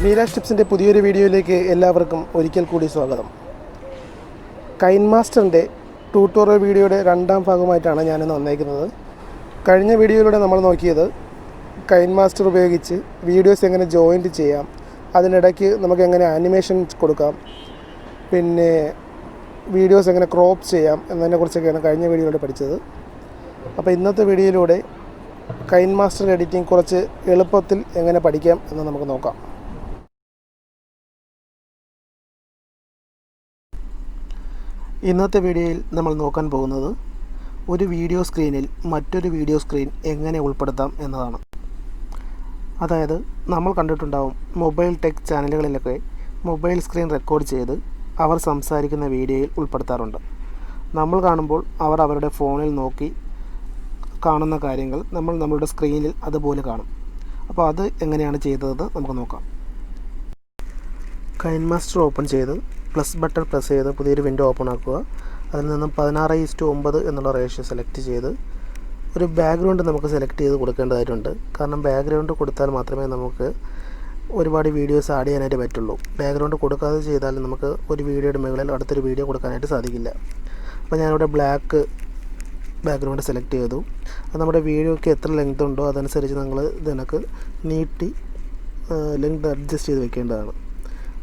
Meerashtips പുതിയൊരു വീഡിയോയിലേക്ക് എല്ലാവർക്കും ഒരിക്കൽ കൂടി സ്വാഗതം. കൈൻമാസ്റ്ററിൻ്റെ ട്യൂട്ടോറിയൽ വീഡിയോയുടെ രണ്ടാം ഭാഗമായിട്ടാണ് ഞാനിന്ന് വന്നേക്കുന്നത്. കഴിഞ്ഞ വീഡിയോയിലൂടെ നമ്മൾ നോക്കിയത് കൈൻമാസ്റ്റർ ഉപയോഗിച്ച് വീഡിയോസ് എങ്ങനെ ജോയിൻറ്റ് ചെയ്യാം, അതിനിടയ്ക്ക് നമുക്ക് എങ്ങനെ ആനിമേഷൻ കൊടുക്കാം, പിന്നെ വീഡിയോസ് എങ്ങനെ ക്രോപ്പ് ചെയ്യാം എന്നതിനെക്കുറിച്ചൊക്കെയാണ് കഴിഞ്ഞ വീഡിയോയിലൂടെ പഠിച്ചത്. അപ്പോൾ ഇന്നത്തെ വീഡിയോയിലൂടെ കൈൻമാസ്റ്റർ എഡിറ്റിംഗ് കുറച്ച് എളുപ്പത്തിൽ എങ്ങനെ പഠിക്കാം എന്ന് നമുക്ക് നോക്കാം. ഇന്നത്തെ വീഡിയോയിൽ നമ്മൾ നോക്കാൻ പോകുന്നത് ഒരു വീഡിയോ സ്ക്രീനിൽ മറ്റൊരു വീഡിയോ സ്ക്രീൻ എങ്ങനെ ഉൾപ്പെടുത്താം എന്നതാണ്. അതായത് നമ്മൾ കണ്ടിട്ടുണ്ടാവും മൊബൈൽ ടെക് ചാനലുകളിലൊക്കെ മൊബൈൽ സ്ക്രീൻ റെക്കോർഡ് ചെയ്ത് അവർ സംസാരിക്കുന്ന വീഡിയോയിൽ ഉൾപ്പെടുത്താറുണ്ട്. നമ്മൾ കാണുമ്പോൾ അവർ അവരുടെ ഫോണിൽ നോക്കി കാണുന്ന കാര്യങ്ങൾ നമ്മൾ നമ്മളുടെ സ്ക്രീനിൽ അതുപോലെ കാണും. അപ്പോൾ അത് എങ്ങനെയാണ് ചെയ്തതെന്ന് നമുക്ക് നോക്കാം. കൈൻമാസ്റ്റർ ഓപ്പൺ ചെയ്ത് പ്ലസ് ബട്ടൺ പ്രസ് ചെയ്ത് പുതിയൊരു വിൻഡോ ഓപ്പൺ ആക്കുക. അതിൽ നിന്നും 16:9 എന്നുള്ള റേഷ്യോ സെലക്ട് ചെയ്ത് ഒരു ബാക്ക്ഗ്രൗണ്ട് നമുക്ക് സെലക്ട് ചെയ്ത് കൊടുക്കേണ്ടതായിട്ടുണ്ട്. കാരണം ബാക്ക്ഗ്രൗണ്ട് കൊടുത്താൽ മാത്രമേ നമുക്ക് ഒരുപാട് വീഡിയോസ് ആഡ് ചെയ്യാനായിട്ട് പറ്റുള്ളൂ. ബാക്ക്ഗ്രൗണ്ട് കൊടുക്കാതെ ചെയ്താൽ നമുക്ക് ഒരു വീഡിയോയുടെ മുകളിൽ അടുത്തൊരു വീഡിയോ കൊടുക്കാനായിട്ട് സാധിക്കില്ല. അപ്പോൾ ഞാനിവിടെ ബ്ലാക്ക് ബാക്ക്ഗ്രൗണ്ട് സെലക്ട് ചെയ്തു. അത് നമ്മുടെ വീഡിയോയ്ക്ക് എത്ര ലെങ്ത് ഉണ്ടോ അതനുസരിച്ച് നിങ്ങൾ ഇതിനൊക്കെ നീട്ടി ലെങ്ത് അഡ്ജസ്റ്റ് ചെയ്ത് വെക്കേണ്ടതാണ്.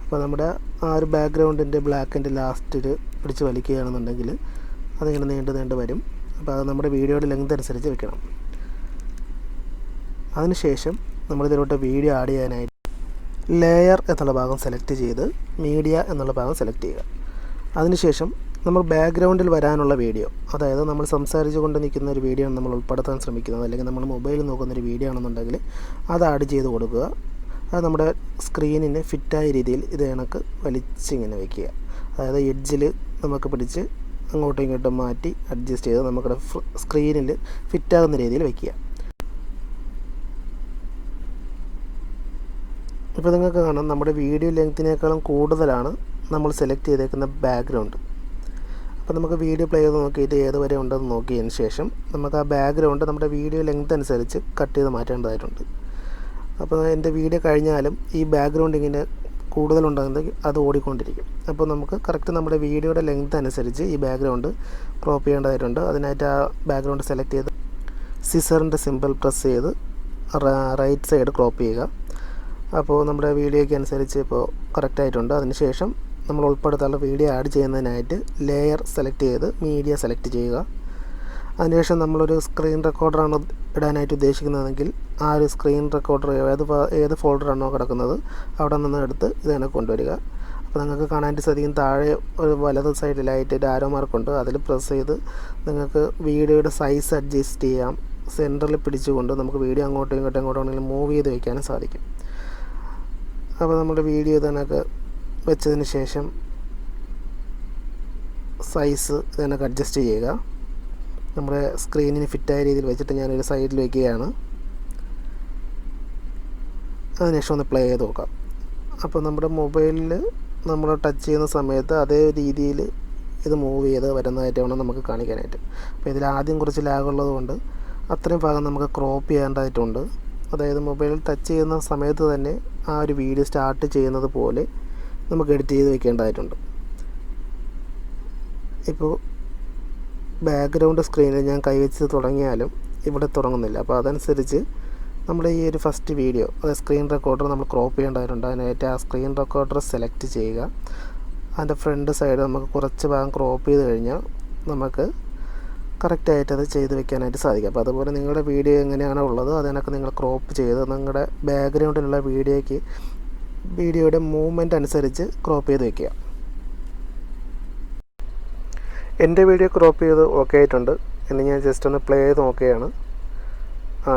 അപ്പോൾ നമ്മുടെ ആ ഒരു ബാക്ക്ഗ്രൗണ്ടിൻ്റെ ബ്ലാക്കിൻ്റെ ലാസ്റ്റിൽ പിടിച്ച് വലിക്കുകയാണെന്നുണ്ടെങ്കിൽ അതിങ്ങനെ നീണ്ട് വരും. അപ്പോൾ അത് നമ്മുടെ വീഡിയോയുടെ ലെങ്ത് അനുസരിച്ച് വെക്കണം. അതിനുശേഷം നമ്മളിതിലോട്ട് വീഡിയോ ആഡ് ചെയ്യാനായിട്ട് ലെയർ എന്നുള്ള ഭാഗം സെലക്ട് ചെയ്ത് മീഡിയ എന്നുള്ള ഭാഗം സെലക്ട് ചെയ്യുക. അതിനുശേഷം നമ്മൾ ബാക്ക്ഗ്രൗണ്ടിൽ വരാനുള്ള വീഡിയോ, അതായത് നമ്മൾ സംസാരിച്ചു കൊണ്ട് നിൽക്കുന്ന ഒരു വീഡിയോ ആണ് നമ്മൾ ഉൾപ്പെടുത്താൻ ശ്രമിക്കുന്നത്, അല്ലെങ്കിൽ നമ്മൾ മൊബൈലിൽ നോക്കുന്നൊരു വീഡിയോ ആണെന്നുണ്ടെങ്കിൽ അത് ആഡ് ചെയ്ത് കൊടുക്കുക. അത് നമ്മുടെ സ്ക്രീനിന് ഫിറ്റായ രീതിയിൽ ഇത് കണക്ക് വലിച്ചിങ്ങനെ വയ്ക്കുക. അതായത് എഡ്ജിൽ നമുക്ക് പിടിച്ച് അങ്ങോട്ടും ഇങ്ങോട്ടും മാറ്റി അഡ്ജസ്റ്റ് ചെയ്ത് നമ്മുടെ സ്ക്രീനിൽ ഫിറ്റാകുന്ന രീതിയിൽ വയ്ക്കുക. ഇപ്പോൾ നിങ്ങൾക്ക് കാണാം നമ്മുടെ വീഡിയോ ലെങ്ത്തിനേക്കാളും കൂടുതലാണ് നമ്മൾ സെലക്ട് ചെയ്തേക്കുന്ന ബാക്ക്ഗ്രൗണ്ട്. അപ്പോൾ നമുക്ക് വീഡിയോ പ്ലേ ചെയ്ത് നോക്കിയിട്ട് ഏത് വരെ ഉണ്ടെന്ന് നോക്കിയതിന് ശേഷം നമുക്ക് ആ ബാക്ക്ഗ്രൗണ്ട് നമ്മുടെ വീഡിയോ ലെങ്ത് അനുസരിച്ച് കട്ട് ചെയ്ത് മാറ്റേണ്ടതായിട്ടുണ്ട്. അപ്പോൾ എൻ്റെ വീഡിയോ കഴിഞ്ഞാലും ഈ ബാക്ക്ഗ്രൗണ്ട് ഇങ്ങനെ കൂടുതലുണ്ടെങ്കിൽ അത് ഓടിക്കൊണ്ടിരിക്കും. അപ്പോൾ നമുക്ക് കറക്റ്റ് നമ്മുടെ വീഡിയോയുടെ ലെങ്ത് അനുസരിച്ച് ഈ ബാക്ക്ഗ്രൗണ്ട് ക്രോപ്പ് ചെയ്യേണ്ടതായിട്ടുണ്ട്. അതിനായിട്ട് ആ ബാക്ക്ഗ്രൗണ്ട് സെലക്ട് ചെയ്ത് സിസറിൻ്റെ സിമ്പിൾ പ്രസ് ചെയ്ത് റൈറ്റ് സൈഡ് ക്രോപ്പ് ചെയ്യുക. അപ്പോൾ നമ്മുടെ വീഡിയോയ്ക്ക് അനുസരിച്ച് ഇപ്പോൾ കറക്റ്റായിട്ടുണ്ട്. അതിനുശേഷം നമ്മൾ ഉൾപ്പെടുത്താനുള്ള വീഡിയോ ആഡ് ചെയ്യുന്നതിനായിട്ട് ലെയർ സെലക്ട് ചെയ്ത് മീഡിയ സെലക്ട് ചെയ്യുക. അതിനുശേഷം നമ്മളൊരു സ്ക്രീൻ റെക്കോർഡറാണ് ഇടാനായിട്ട് ഉദ്ദേശിക്കുന്നതെങ്കിൽ ആ ഒരു സ്ക്രീൻ റെക്കോർഡർ ഏത് ഫോൾഡറാണോ കിടക്കുന്നത് അവിടെ നിന്ന് എടുത്ത് ഇതിനെ കൊണ്ടുവരിക. അപ്പോൾ നിങ്ങൾക്ക് കാണാനായിട്ട് സാധിക്കും താഴെ ഒരു വലത് സൈഡിലായിട്ട് ഒരു ആരോ മാർക്കുണ്ട്. അതിൽ പ്രസ് ചെയ്ത് നിങ്ങൾക്ക് വീഡിയോയുടെ സൈസ് അഡ്ജസ്റ്റ് ചെയ്യാം. സെൻറ്ററിൽ പിടിച്ചുകൊണ്ട് നമുക്ക് വീഡിയോ അങ്ങോട്ടും ഇങ്ങോട്ടാണെങ്കിലും മൂവ് ചെയ്ത് വയ്ക്കാനും സാധിക്കും. അപ്പോൾ നമ്മുടെ വീഡിയോ ഇതിനൊക്കെ വെച്ചതിന് ശേഷം സൈസ് ഇതിനൊക്കെ അഡ്ജസ്റ്റ് ചെയ്യുക. നമ്മുടെ സ്ക്രീനിന് ഫിറ്റായ രീതിയിൽ വെച്ചിട്ട് ഞാനൊരു സൈഡിൽ വയ്ക്കുകയാണ്. അതിനുശേഷം ഒന്ന് പ്ലേ ചെയ്ത് നോക്കാം. അപ്പോൾ നമ്മുടെ മൊബൈലിൽ നമ്മൾ ടച്ച് ചെയ്യുന്ന സമയത്ത് അതേ രീതിയിൽ ഇത് മൂവ് ചെയ്ത് വരുന്നതായിട്ട് വേണം നമുക്ക് കാണിക്കാനായിട്ട്. അപ്പോൾ ഇതിൽ ആദ്യം കുറച്ച് ലാഗുള്ളത് കൊണ്ട് അത്രയും ഭാഗം നമുക്ക് ക്രോപ്പ് ചെയ്യേണ്ടതായിട്ടുണ്ട്. അതായത് മൊബൈലിൽ ടച്ച് ചെയ്യുന്ന സമയത്ത് തന്നെ ആ ഒരു വീഡിയോ സ്റ്റാർട്ട് ചെയ്യുന്നത് പോലെ നമുക്ക് എഡിറ്റ് ചെയ്ത് വെക്കേണ്ടതായിട്ടുണ്ട്. ഇപ്പോൾ ബാക്ക്ഗ്രൗണ്ട് സ്ക്രീനിൽ ഞാൻ കൈവച്ച് തുടങ്ങിയാലും ഇവിടെ തുടങ്ങുന്നില്ല. അപ്പോൾ അതനുസരിച്ച് നമ്മുടെ ഈ ഒരു ഫസ്റ്റ് വീഡിയോ അതായത് സ്ക്രീൻ റെക്കോർഡർ നമ്മൾ ക്രോപ്പ് ചെയ്യേണ്ടതായിട്ടുണ്ട്. അതിനായിട്ട് ആ സ്ക്രീൻ റെക്കോർഡർ സെലക്ട് ചെയ്യുക. അതിൻ്റെ ഫ്രണ്ട് സൈഡ് നമുക്ക് കുറച്ച് ഭാഗം ക്രോപ്പ് ചെയ്ത് കഴിഞ്ഞാൽ നമുക്ക് കറക്റ്റായിട്ട് അത് ചെയ്ത് വെക്കാനായിട്ട് സാധിക്കും. അപ്പോൾ അതുപോലെ നിങ്ങളുടെ വീഡിയോ എങ്ങനെയാണോ ഉള്ളത് അതിനൊക്കെ നിങ്ങൾ ക്രോപ്പ് ചെയ്ത് നിങ്ങളുടെ ബാക്ക്ഗ്രൗണ്ടിലുള്ള വീഡിയോയുടെ മൂവ്മെൻറ്റ് അനുസരിച്ച് ക്രോപ്പ് ചെയ്ത് വയ്ക്കുക. എൻ്റെ വീഡിയോ ക്രോപ്പ് ചെയ്ത് ഓക്കെ ആയിട്ടുണ്ട്. ഇനി ഞാൻ ജസ്റ്റ് ഒന്ന് പ്ലേ ചെയ്ത് നോക്കുകയാണ്.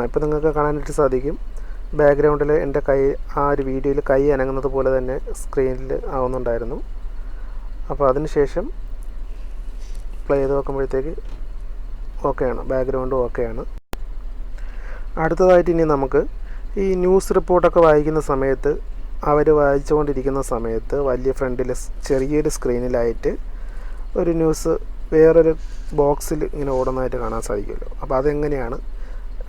ഇപ്പോൾ നിങ്ങൾക്ക് കാണാനായിട്ട് സാധിക്കും ബാക്ക്ഗ്രൗണ്ടിൽ എൻ്റെ കൈ ആ ഒരു വീഡിയോയിൽ കൈ അനങ്ങുന്നത് പോലെ തന്നെ സ്ക്രീനിൽ ആവുന്നുണ്ടായിരുന്നു. അപ്പോൾ അതിനുശേഷം പ്ലേ ചെയ്ത് നോക്കുമ്പോഴത്തേക്ക് ഓക്കെയാണ്, ബാക്ക്ഗ്രൗണ്ടും ഓക്കെയാണ്. അടുത്തതായിട്ട് ഇനി നമുക്ക് ഈ ന്യൂസ് റിപ്പോർട്ടൊക്കെ വായിക്കുന്ന സമയത്ത് അവർ വായിച്ചുകൊണ്ടിരിക്കുന്ന സമയത്ത് വലിയ ഫ്രണ്ടിൽ ചെറിയൊരു സ്ക്രീനിലായിട്ട് ഒരു ന്യൂസ് വേറൊരു ബോക്സിൽ ഇങ്ങനെ ഓടുന്നതായിട്ട് കാണാൻ സാധിക്കുമല്ലോ. അപ്പോൾ അതെങ്ങനെയാണ്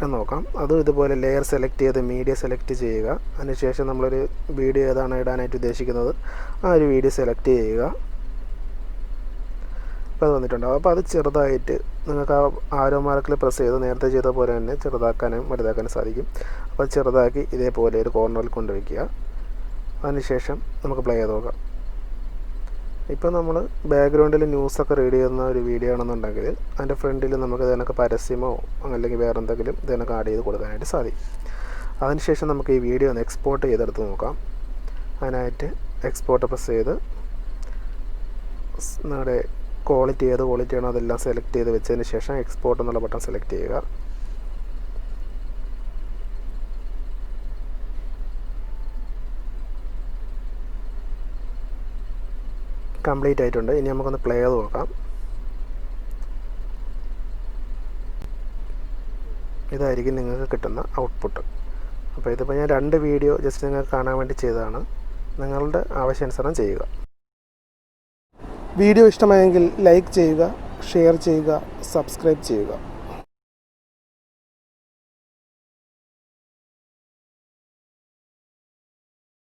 എന്ന് നോക്കാം. അതും ഇതുപോലെ ലെയർ സെലക്ട് ചെയ്ത് മീഡിയ സെലക്ട് ചെയ്യുക. അതിനുശേഷം നമ്മളൊരു വീഡിയോ ഏതാണ് ഇടാനായിട്ട് ഉദ്ദേശിക്കുന്നത് ആ ഒരു വീഡിയോ സെലക്ട് ചെയ്യുക. അപ്പോൾ അത് വന്നിട്ടുണ്ടാകും. അപ്പോൾ അത് ചെറുതായിട്ട് നിങ്ങൾക്ക് ആ ആരോ മാർക്കിൽ പ്രസ് ചെയ്ത് നേരത്തെ ചെയ്ത പോലെ തന്നെ ചെറുതാക്കാനും വലുതാക്കാനും സാധിക്കും. അപ്പോൾ ചെറുതാക്കി ഇതേപോലെ ഒരു കോർണറിൽ കൊണ്ടുവയ്ക്കുക. അതിനുശേഷം നമുക്ക് പ്ലേ ചെയ്ത് നോക്കാം. ഇപ്പോൾ നമ്മൾ ബാക്ക്ഗ്രൗണ്ടിൽ ന്യൂസൊക്കെ റീഡ് ചെയ്യുന്ന ഒരു വീഡിയോ ആണെന്നുണ്ടെങ്കിൽ അതിൻ്റെ ഫ്രണ്ടിൽ നമുക്ക് ഇതിനൊക്കെ പരസ്യമോ അല്ലെങ്കിൽ വേറെ എന്തെങ്കിലും ഇതിനൊക്കെ ആഡ് ചെയ്ത് കൊടുക്കാനായിട്ട് സാധിക്കും. അതിനുശേഷം നമുക്ക് ഈ വീഡിയോ ഒന്ന് എക്സ്പോർട്ട് ചെയ്തെടുത്ത് നോക്കാം. അതിനായിട്ട് എക്സ്പോർട്ട് പ്രസ് ചെയ്ത് നമ്മുടെ ക്വാളിറ്റി ഏത് ക്വാളിറ്റിയാണോ അതെല്ലാം സെലക്ട് ചെയ്ത് വെച്ചതിന് ശേഷം എക്സ്പോർട്ട് എന്നുള്ള ബട്ടൺ സെലക്ട് ചെയ്യുക. കംപ്ലീറ്റ് ആയിട്ടുണ്ട്. ഇനി നമുക്കൊന്ന് പ്ലേ ചെയ്ത് നോക്കാം. ഇതായിരിക്കും നിങ്ങൾക്ക് കിട്ടുന്ന ഔട്ട്പുട്ട്. അപ്പോൾ ഇതിപ്പോൾ ഞാൻ 2 വീഡിയോ ജസ്റ്റ് നിങ്ങൾക്ക് കാണാൻ വേണ്ടി ചെയ്തതാണ്. നിങ്ങളുടെ ആവശ്യാനുസരണം ചെയ്യുക. വീഡിയോ ഇഷ്ടമായെങ്കിൽ ലൈക്ക് ചെയ്യുക, ഷെയർ ചെയ്യുക, സബ്സ്ക്രൈബ് ചെയ്യുക.